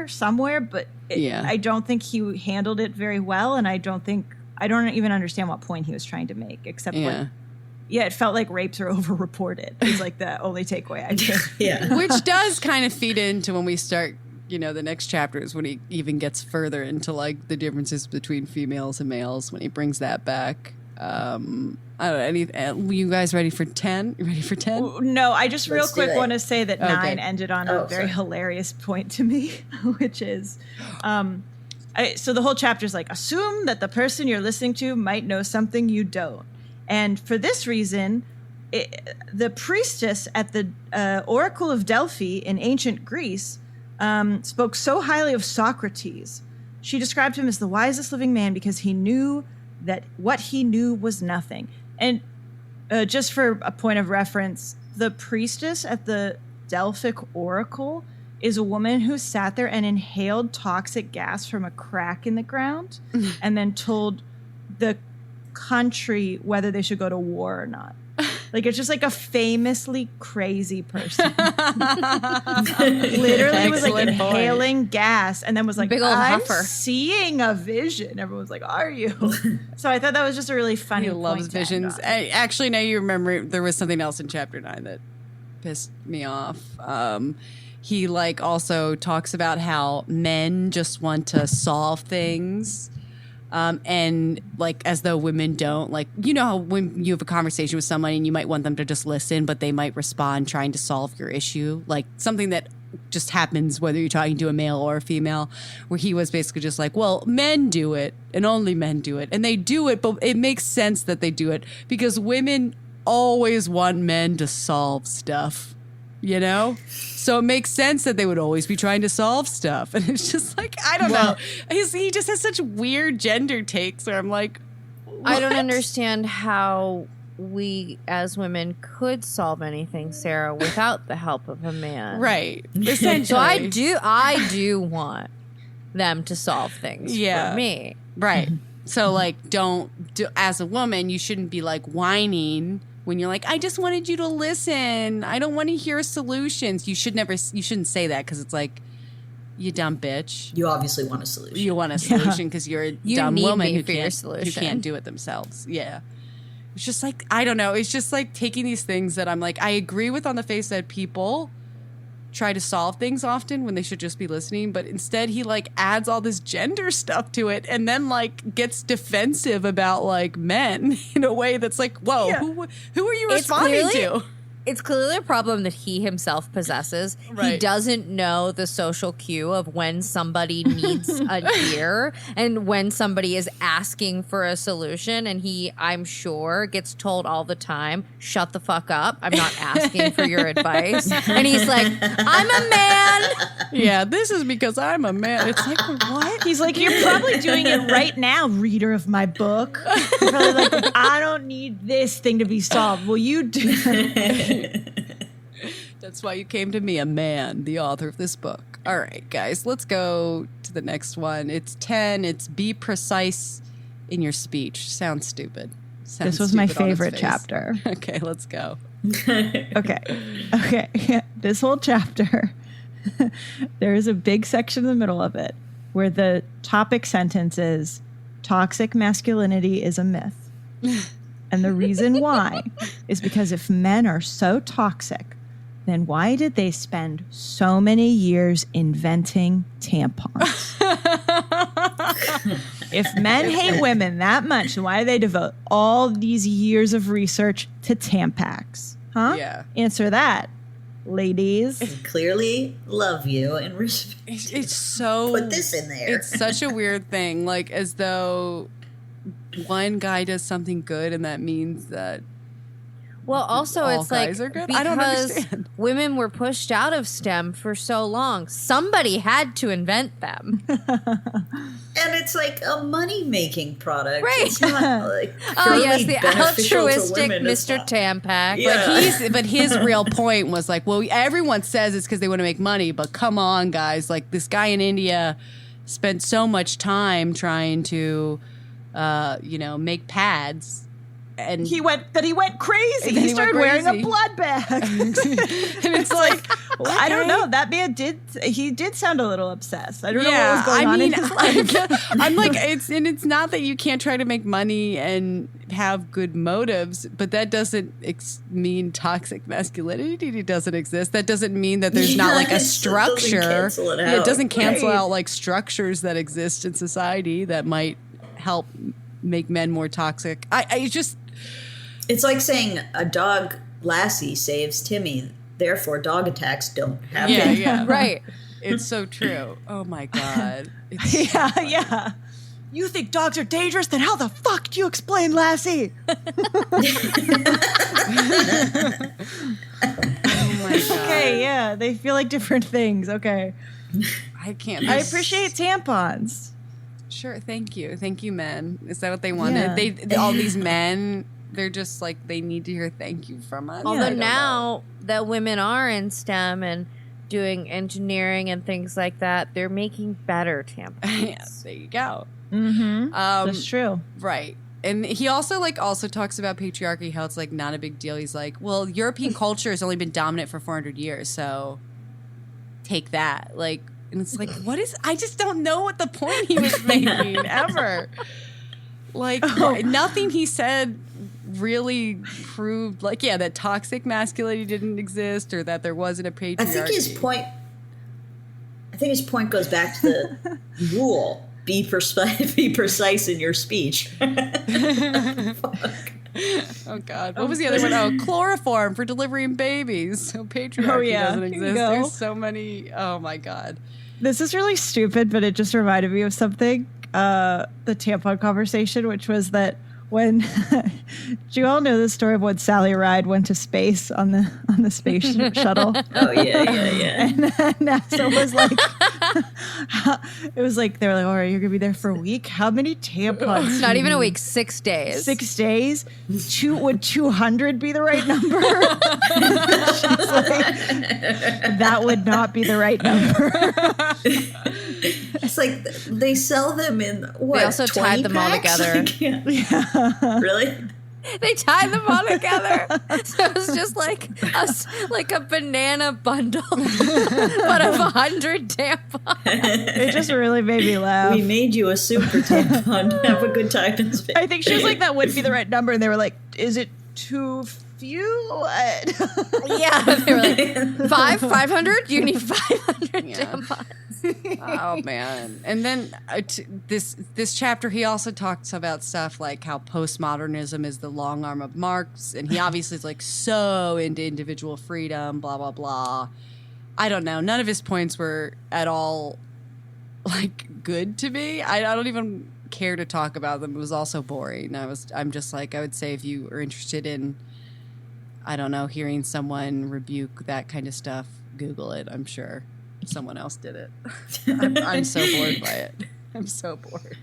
there somewhere, but I don't think he handled it very well, and I don't even understand what point he was trying to make, except it felt like rapes are overreported. It's like the only takeaway I took. Which does kind of feed into when we start, the next chapters, when he even gets further into like the differences between females and males, when he brings that back. I don't know. You guys ready for 10? You ready for 10? No, I just real quick want to say that 9 ended on a very hilarious point to me, which is, so the whole chapter is like, assume that the person you're listening to might know something you don't. And for this reason, the priestess at the Oracle of Delphi in ancient Greece spoke so highly of Socrates. She described him as the wisest living man because he knew that what he knew was nothing. And just for a point of reference, the priestess at the Delphic Oracle is a woman who sat there and inhaled toxic gas from a crack in the ground and then told the country whether they should go to war or not. Like, it's just like a famously crazy person. Literally was like inhaling gas and then was like, big old I'm huffer. Seeing a vision. Everyone was like, are you? So I thought that was just a really funny point. He loves visions. Actually, now you remember there was something else in chapter 9 that pissed me off. He like also talks about how men just want to solve things. And like, as though women don't, like, how when you have a conversation with someone and you might want them to just listen, but they might respond trying to solve your issue, like something that just happens whether you're talking to a male or a female, where he was basically just like, well, men do it and only men do it, and they do it, but it makes sense that they do it because women always want men to solve stuff. So it makes sense that they would always be trying to solve stuff. And it's just like, I don't know. He just has such weird gender takes where I'm like, what? I don't understand how we as women could solve anything, Sarah, without the help of a man. Right. Essentially. So I do want them to solve things for me. Right. So like, as a woman, you shouldn't be like whining when you're like, I just wanted you to listen. I don't want to hear solutions. You shouldn't say that because it's like, you dumb bitch. You obviously want a solution. You want a solution because you're a dumb woman who can't do it themselves. Yeah. It's just like, I don't know. It's just like taking these things that I'm like, I agree with on the face that people try to solve things often when they should just be listening, but instead he like adds all this gender stuff to it and then like gets defensive about like men in a way that's like, whoa, who are you responding to? It's clearly a problem that he himself possesses. Right. He doesn't know the social cue of when somebody needs a ear and when somebody is asking for a solution. And he, I'm sure, gets told all the time, shut the fuck up. I'm not asking for your advice. And he's like, I'm a man. Yeah, this is because I'm a man. It's like, what? He's like, you're probably doing it right now, reader of my book. You're probably like, I don't need this thing to be solved. Well, you do. That's why you came to me, a man, the author of this book. All right, guys, let's go to the next one. It's 10. It's be precise in your speech. Sounds stupid. This was my favorite chapter. Okay, let's go. Okay. This whole chapter, there is a big section in the middle of it where the topic sentence is toxic masculinity is a myth. And the reason why is because if men are so toxic, then why did they spend so many years inventing tampons? If men hate women that much, then why do they devote all these years of research to Tampax? Huh? Yeah. Answer that, ladies. They clearly love you and respect you. It's so... Put this in there. It's such a weird thing, like as though one guy does something good and that means that well, also all it's like guys are good? because I don't understand. Women were pushed out of STEM for so long. Somebody had to invent them. And it's like a money-making product. Right. It's not like Oh yes, the beneficial to altruistic women. Mr. Tampax. Yeah. But his real point was like, well, everyone says it's because they want to make money, but come on, guys. Like this guy in India spent so much time trying to, make pads. And he went crazy. He started wearing a blood bag. And it's like, Well, I don't know. That man did sound a little obsessed. I don't know what was going on in his life. I'm like, it's not that you can't try to make money and have good motives, but that doesn't mean toxic masculinity doesn't exist. That doesn't mean that there's not like a structure. It doesn't cancel out like structures that exist in society that might help make men more toxic. It's like saying a dog Lassie saves Timmy, therefore dog attacks don't happen. Yeah. Right. It's so true. Oh my God. Yeah. You think dogs are dangerous? Then how the fuck do you explain Lassie? Oh my God. Okay, yeah. They feel like different things. Okay. I can't. I appreciate tampons. Sure. Thank you, men. Is that what they wanted? Yeah. All these men, they're just like, they need to hear thank you from us. Although now that women are in STEM and doing engineering and things like that, they're making better tampons. Yeah, there you go. Mm-hmm. That's true. Right. And he also talks about patriarchy, how it's like not a big deal. He's like, well, European culture has only been dominant for 400 years, so take that. Like, and it's like, I just don't know what the point he was making ever. Like, nothing he said really proved, like, that toxic masculinity didn't exist or that there wasn't a patriarchy. I think his point goes back to the rule. Be precise in your speech. Oh, God. What was the other one? Oh, chloroform for delivering babies. So patriarchy doesn't exist. There's so many. Oh, my God. This is really stupid, but it just reminded me of something. The tampon conversation, which was that when do you all know the story of when Sally Ride went to space on the space shuttle? Oh yeah. And NASA was like, it was like they were like, all right, you're gonna be there for a week. How many tampons? Not even a week. 6 days. 6 days. Would 200 be the right number? She's like, that would not be the right number. It's like they sell them in what? They also tied them all together. Really? They tied them all together, so it was just like a banana bundle, but of 100 tampons. It just really made me laugh. We made you a super tampon. Have a good time in space. I think she was like, that would be the right number, and they were like, is it too few? Yeah, they were like 500. You need 500 tampons. Oh man. And then this chapter he also talks about stuff like how postmodernism is the long arm of Marx, and he obviously is like so into individual freedom, blah blah blah. I don't know, none of his points were at all like good to me. I don't even care to talk about them. It was also boring. I'm just like, I would say if you are interested in, I don't know, hearing someone rebuke that kind of stuff, Google it. I'm sure someone else did it. I'm so bored by it. I'm so bored.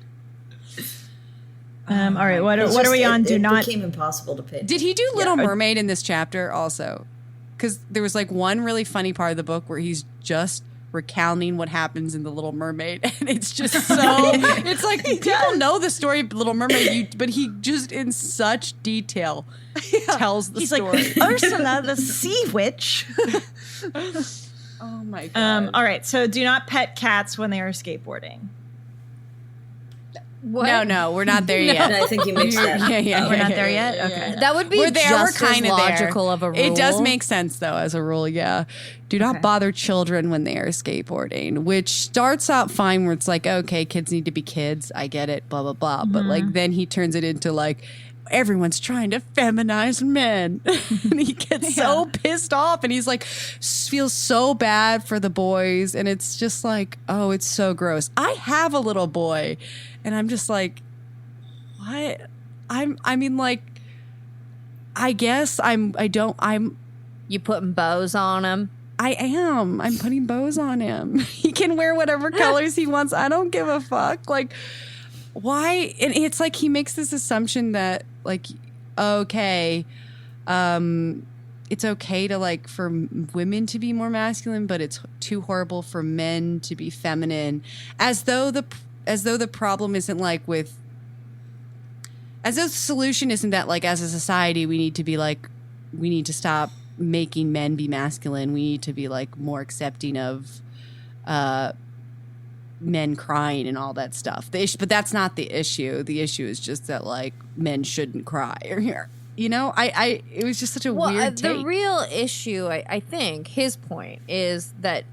All right, what are we on? It became impossible to pay. Did he do Little Mermaid in this chapter also? Because there was like one really funny part of the book where he's just recounting what happens in the Little Mermaid, and it's just so it's like people know the story of Little Mermaid, but he just in such detail tells the story. Like, Ursula the sea witch. Oh my God. All right, so do not pet cats when they are skateboarding. What? No, we're not there yet. I think you mixed that. We're not there yet? Okay. That would be we're there, just we're kind as of logical there. Of a rule. It does make sense, though, as a rule, yeah. Do not bother children when they are skateboarding, which starts out fine where it's like, okay, kids need to be kids. I get it, blah, blah, blah. Mm-hmm. But like then he turns it into like, everyone's trying to feminize men. And he gets so pissed off, and he's like, feels so bad for the boys. And it's just like, oh, it's so gross. I have a little boy, and I'm just like, what? I mean, like, I guess I'm You putting bows on him? I am. I'm putting bows on him. He can wear whatever colors he wants. I don't give a fuck. Like, why? And it's like he makes this assumption that, like, okay, it's okay to, like, for women to be more masculine, but it's too horrible for men to be feminine. As though the problem isn't like with, as though the solution isn't that, like, as a society we need to be like, we need to stop making men be masculine. We need to be like more accepting of men crying and all that stuff. But that's not the issue. The issue is just that like men shouldn't cry. Or it was just such a weird take. The real issue, I think, his point is that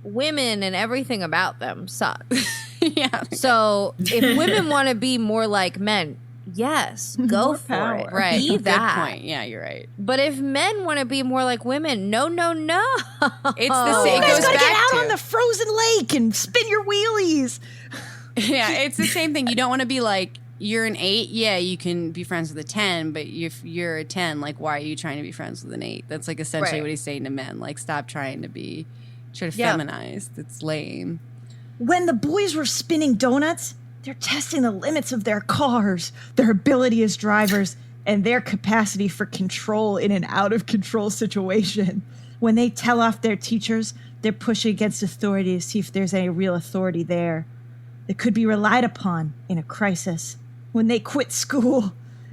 women and everything about them sucks. Yeah. So if women want to be more like men, yes, go More for power. it. Right. Be that. Good point. Yeah, you're right. But if men want to be more like women, no. It's the same. You It guys goes gotta back get out to on the frozen lake and spin your wheelies. Yeah, it's the same thing. You don't want to be like, you're an 8. Yeah, you can be friends with a 10, but if you're a 10, like, why are you trying to be friends with an 8? That's like essentially what he's saying to men. Like, stop trying to feminize. It's lame. When the boys were spinning donuts, they're testing the limits of their cars, their ability as drivers, and their capacity for control in an out-of-control situation. When they tell off their teachers, they're pushing against authority to see if there's any real authority there that could be relied upon in a crisis. When they quit school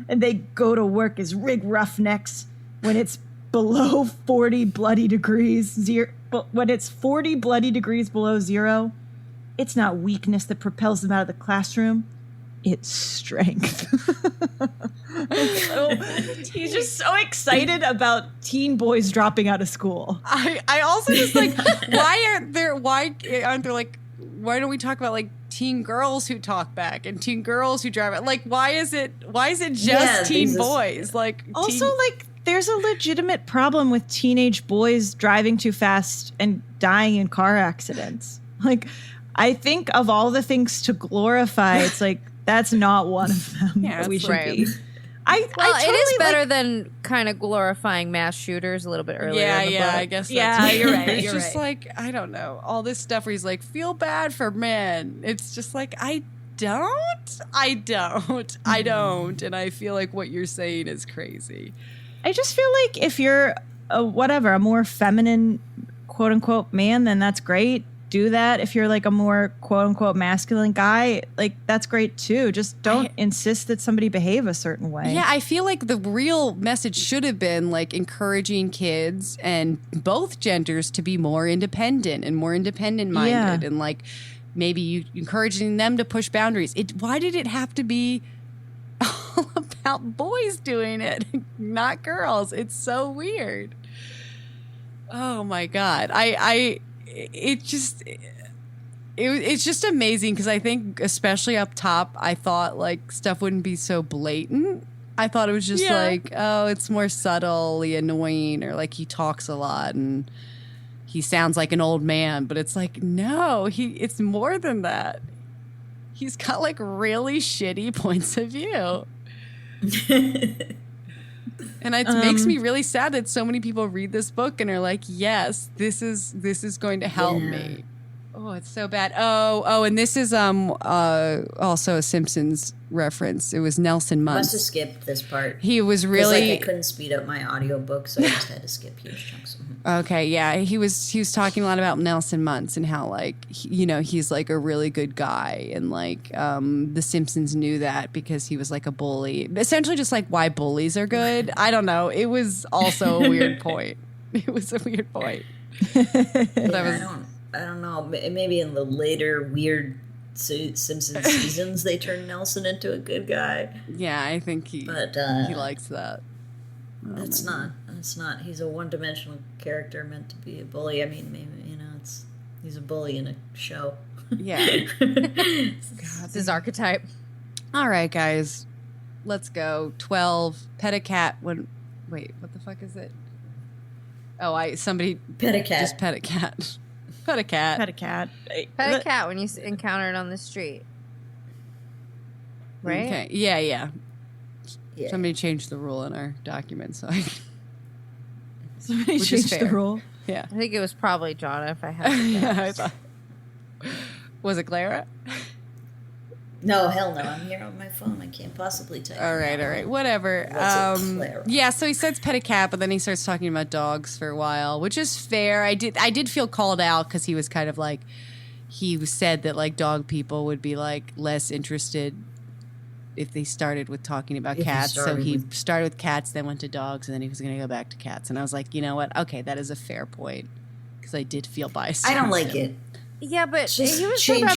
and they go to work as rig roughnecks, when it's below 40 bloody degrees, when it's 40 bloody degrees below zero, it's not weakness that propels them out of the classroom. It's strength. He's just so excited about teen boys dropping out of school. I also just like, why aren't there like, why don't we talk about like teen girls who talk back and teen girls who drive out? Like, why is it just teen boys? Like, also, like, there's a legitimate problem with teenage boys driving too fast and dying in car accidents. Like, I think of all the things to glorify, it's like, that's not one of them that we should be. It is better than kind of glorifying mass shooters a little bit earlier in the book. I guess you're right. It's just like, I don't know, all this stuff where he's like, feel bad for men. It's just like, I don't. And I feel like what you're saying is crazy. I just feel like if you're a more feminine, quote unquote, man, then that's great. Do that. If you're like a more quote unquote masculine guy, like that's great too. Just don't insist that somebody behave a certain way. Yeah, I feel like the real message should have been like encouraging kids and both genders to be more independent and more independent minded, and like maybe you encouraging them to push boundaries. Why did it have to be all about boys doing it, not girls? It's so weird. Oh my God. It's just amazing because I think especially up top I thought like stuff wouldn't be so blatant. I thought it was just like, oh, it's more subtly annoying, or like he talks a lot and he sounds like an old man, but it's like, no, it's more than that. He's got like really shitty points of view. And it makes me really sad that so many people read this book and are like, yes, this is going to help me. Oh, it's so bad. Oh, and this is also a Simpsons reference. It was Nelson Muntz. Must have skipped this part. He was really I couldn't speed up my audiobook, so I just had to skip huge chunks. Okay, yeah, he was talking a lot about Nelson Muntz and how like he's like a really good guy, and like the Simpsons knew that because he was like a bully. Essentially, just like why bullies are good. I don't know. It was also a weird point. It was a weird point. I don't know. Maybe in the later weird Simpsons seasons, they turned Nelson into a good guy. Yeah, I think he likes that. That's not. He's a one-dimensional character meant to be a bully. I mean, maybe he's a bully in a show. Yeah. It's his archetype. All right, guys, let's go. 12. Pet a cat. Wait, what the fuck is it? Oh, somebody pet a cat. Just pet a cat. Pet a cat. Pet a cat. Pet a cat when you encounter it on the street. Right? Okay. Yeah. Somebody changed the rule in our document, so somebody changed the rule. Yeah. I think it was probably Jonna, if I had to guess. I thought. Was it Clara? No, hell no. I'm here on my phone. I can't possibly type. All right. Whatever. Clara? Yeah, so he says pet a cat, but then he starts talking about dogs for a while, which is fair. I did feel called out because he was kind of like, he said that like dog people would be like less interested if they started with talking about cats. So he started with cats, then went to dogs, and then he was going to go back to cats. And I was like, you know what? Okay, that is a fair point because I did feel biased. I don't like it. Yeah, but Just he was change talking